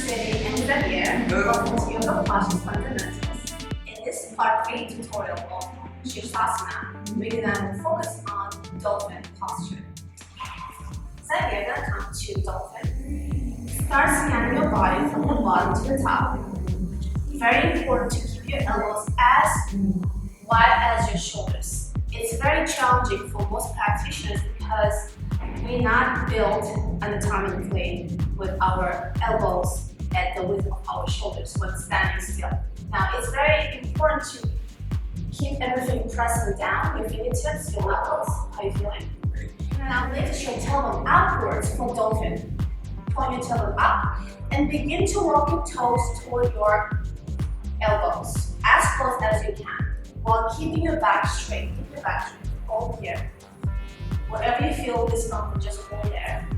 Sevi and Sevi. Welcome to Yoga Posture Fundamentals. In this part 3 tutorial of SIRSASANA, we're going to focus on dolphin posture. Sevi, you're going to come to dolphin. Start scanning your body from the bottom to the top. Very important to keep your elbows as wide as your shoulders. It's very challenging for most practitioners because we're not built anatomically with our elbows at the width of our shoulders when standing still. Now, it's very important to keep everything pressing down, your fingertips, your knuckles. How are you feeling? Now, lift your tailbone upwards for dolphin. Point your tailbone up and begin to walk your toes toward your elbows as close as you can while keeping your back straight. Keep your back straight. Hold here. Whatever you feel discomfort, just hold there.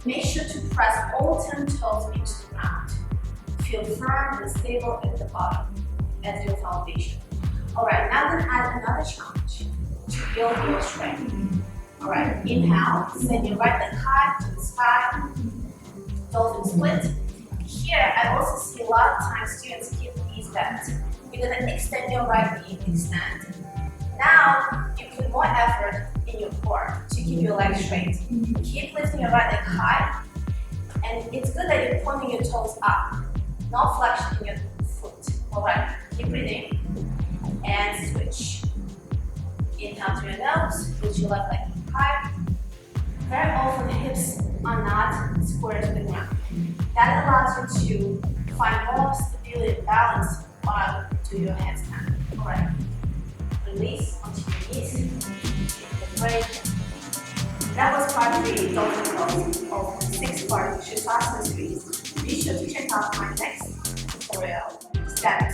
Make sure to press all 10 toes into the ground. Feel firm and stable at the bottom as your foundation. Alright, now then add another challenge to build your strength. Alright, inhale, send your right leg high to the sky. Dolphin split. Here, I also see a lot of times students keep knees bent. You're going to extend your right knee, extend. Now, you put more effort in your core to keep your legs straight. Keep lifting your right leg high. And it's good that you're pointing your toes up, not flexing your foot. Alright, keep breathing. And switch. Inhale through your nose, lift your left leg high. Very often, hips are not square to the ground. That allows you to find more stability and balance while you do your headstand. Alright. Release onto your knees. Take a break. That was part 3 dolphin pose of 6-part SIRSASANA series. Be sure to check out my next tutorial, static